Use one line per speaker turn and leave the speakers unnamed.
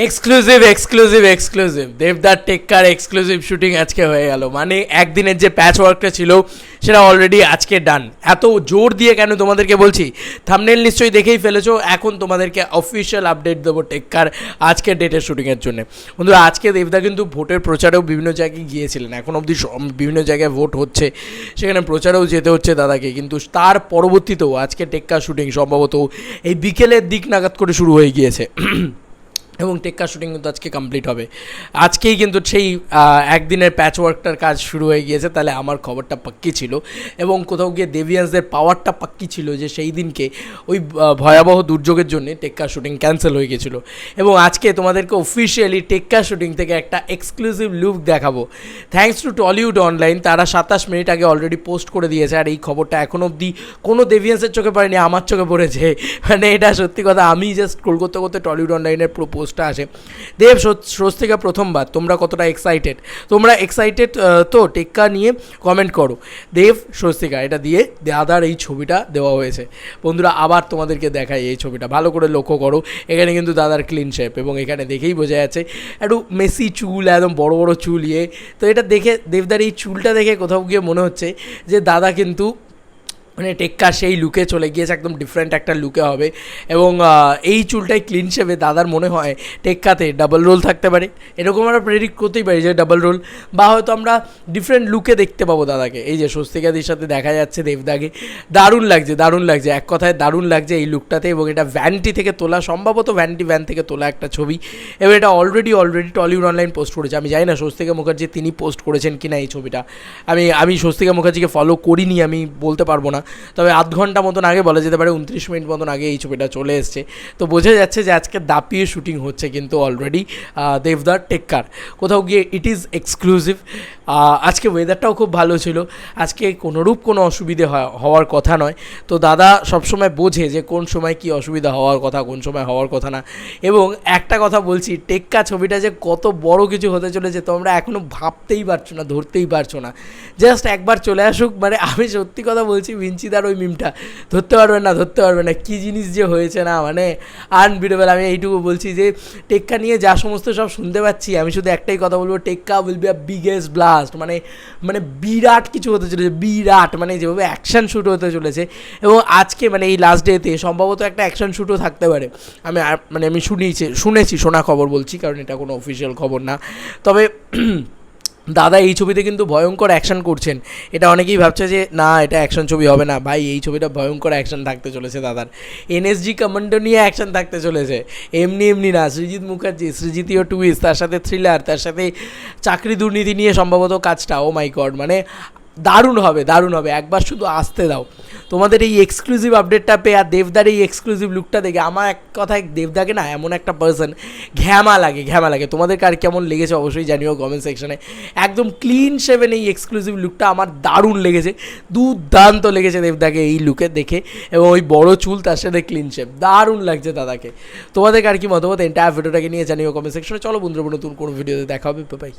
Exclusive exclusive exclusive দেবদার টেক্কার exclusive shooting আজকে হয়ে গেল। মানে একদিনের যে প্যাচ ওয়ার্কটা ছিল সেটা অলরেডি আজকে ডান। এত জোর দিয়ে কেন তোমাদেরকে বলছি, থাম্বনেল নিশ্চয়ই দেখেই ফেলেছো। এখন তোমাদেরকে অফিসিয়াল আপডেট দেবো টেক্কার আজকের ডেটের শুটিংয়ের জন্য। বন্ধুরা, আজকে দেবদা কিন্তু ভোটের প্রচারেও বিভিন্ন জায়গায় গিয়েছিলেন। এখন অবধি বিভিন্ন জায়গায় ভোট হচ্ছে, সেখানে প্রচারেও যেতে হচ্ছে দাদাকে। কিন্তু তার পরবর্তীতেও আজকে টেক্কার শুটিং সম্ভবত এই বিকেলের দিক নাগাদ করে শুরু হয়ে গিয়েছে এবং টেক্কা শুটিং কিন্তু আজকে কমপ্লিট হবে। আজকেই কিন্তু সেই একদিনের প্যাচ ওয়ার্কটার কাজ শুরু হয়ে গিয়েছে। তাহলে আমার খবরটা পাক্কি ছিল এবং কোথাও গিয়ে দেবিয়ান্সদের পাওয়ারটা পাক্কি ছিল যে সেই দিনকে ওই ভয়াবহ দুর্যোগের জন্য টেক্কা শুটিং ক্যান্সেল হয়ে গেছিলো। এবং আজকে তোমাদেরকে অফিসিয়ালি টেক্কা শুটিং থেকে একটা এক্সক্লুসিভ লুক দেখাবো। থ্যাঙ্কস টু টলিউড অনলাইন, তারা 27 মিনিট আগে অলরেডি পোস্ট করে দিয়েছে। আর এই খবরটা এখন অবধি কোনো দেবিয়ান্সের চোখে পড়েনি, আমার চোখে পড়েছে। মানে এটা সত্যি কথা, আমি জাস্ট স্ক্রোল করতে করতে টলিউড অনলাইনের পুরো পোস্টটা আসে। দেব, স্বস্তিকা প্রথমবার, তোমরা কতটা এক্সাইটেড? তোমরা এক্সাইটেড তো টেক্কা নিয়ে কমেন্ট করো। দেব, স্বস্তিকা, এটা দিয়ে দাদার এই ছবিটা দেওয়া হয়েছে। বন্ধুরা, আবার তোমাদেরকে দেখাই এই ছবিটা, ভালো করে লক্ষ্য করো। এখানে কিন্তু দাদার ক্লিন শেপ এবং এখানে দেখেই বোঝা যাচ্ছে একটু মেসি চুল, একদম বড় বড় চুল ইয়ে। তো এটা দেখে, দেবদার এই চুলটা দেখে কোথাও গিয়ে মনে হচ্ছে যে দাদা কিন্তু মানে টেক্কা সেই লুকে চলে গিয়েছে, একদম ডিফারেন্ট একটা লুকে হবে। এবং এই চুলটাই ক্লিন শেপে দাদার মনে হয় টেক্কাতে ডাবল রোল থাকতে পারে। এরকম আমরা প্রেডিক্ট করতেই পারি যে ডাবল রোল, বা হয়তো আমরা ডিফারেন্ট লুকে দেখতে পাবো দাদাকে। এই যে স্বস্তিকাদির সাথে দেখা যাচ্ছে দেবদাকে, দারুণ লাগছে, দারুণ লাগছে, এক কথায় দারুণ লাগছে এই লুকটাতে। এবং এটা ভ্যানিটি থেকে তোলা, সম্ভবত ভ্যানিটি ভ্যান থেকে তোলা একটা ছবি। এবং এটা অলরেডি টলিউড অনলাইন পোস্ট করেছে। আমি জানি না স্বস্তিকা মুখার্জি তিনি পোস্ট করেছেন কি না এই ছবিটা। আমি স্বস্তিকা মুখার্জিকে ফলো করিনি, আমি বলতে পারবো না। তবে আধ ঘন্টা মতন আগে, বলা যেতে পারে 29 মিনিট মতন আগে এই ছবিটা চলে এসছে। তো বোঝা যাচ্ছে যে আজকে দাপিয়ে শুটিং হচ্ছে কিন্তু অলরেডি দেবদার টেক্কার। কোথাও গিয়ে ইট ইজ এক্সক্লুসিভ। আজকে ওয়েদারটাও খুব ভালো ছিল। আজকে কোনোরূপ কোনো অসুবিধে হওয়ার কথা নয়। তো দাদা সবসময় বোঝে যে কোন সময় কি অসুবিধা হওয়ার কথা, কোন সময় হওয়ার কথা না। এবং একটা কথা বলছি, টেক্কা ছবিটা যে কত বড় কিছু হতে চলেছে তোমরা এখনও ভাবতেই পারছো না, ধরতেই পারছো না। জাস্ট একবার চলে আসুক। মানে আমি সত্যি কথা বলছি, ভিঞ্চিদার ওই মিমটা ধরতে পারবেন না, কী জিনিস যে হয়েছে না, মানে আনবিটেবল। আমি এইটুকু বলছি যে টেক্কা নিয়ে যা সমস্ত সব শুনতে পাচ্ছি, আমি শুধু একটাই কথা বলবো, টেক্কা will be a biggest blast. মানে বিরাট কিছু হতে চলেছে, বিরাট। মানে যেভাবে অ্যাকশন শ্যুট হতে চলেছে। এবং আজকে মানে এই লাস্ট ডেতে সম্ভবত একটা অ্যাকশন শ্যুটও থাকতে পারে। আমি শুনেছি, শোনা খবর বলছি, কারণ এটা কোনো অফিসিয়াল খবর না। তবে দাদা এই ছবিতে কিন্তু ভয়ঙ্কর অ্যাকশন করছেন। এটা অনেকেই ভাবছে যে না, এটা অ্যাকশন ছবি হবে না। ভাই, এই ছবিটা ভয়ঙ্কর অ্যাকশন থাকতে চলেছে দাদার। এনএসজি কমান্ডো নিয়ে অ্যাকশন থাকতে চলেছে, এমনি না। সৃজিত মুখার্জি, সৃজিতীয় টুইস্ট, তার সাথে থ্রিলার, তার সাথে চাকরি দুর্নীতি নিয়ে সম্ভবত কাজটা। ও মাই গড, মানে দারুণ হবে। একবার শুধু আসতে দাও। তোমাদের এই এক্সক্লুসিভ আপডেটটা পেয়ে আর দেবদার এই এক্সক্লুসিভ লুকটা দেখে আমার এক কথায় দেবদাকে না এমন একটা পার্সন ঘ্যামা লাগে। তোমাদের কার কেমন লেগেছে অবশ্যই জানিও কমেন্ট সেকশনে। একদম ক্লিন শেভেন এই এক্সক্লুসিভ লুকটা আমার দারুণ লেগেছে, দুর্দান্ত লেগেছে দেবদাকে এই লুকে দেখে। এবং ওই বড় চুল, তার সাথে ক্লিন শেভ, দারুণ লাগছে দাদাকে। তোমাদের কার কি মতামত এন্টায়ার ভিডিওটাকে নিয়ে জানিও কমেন্ট সেকশনে। চলো বন্ধুরা, নতুন কোনো ভিডিওতে দেখা হবে। বাই।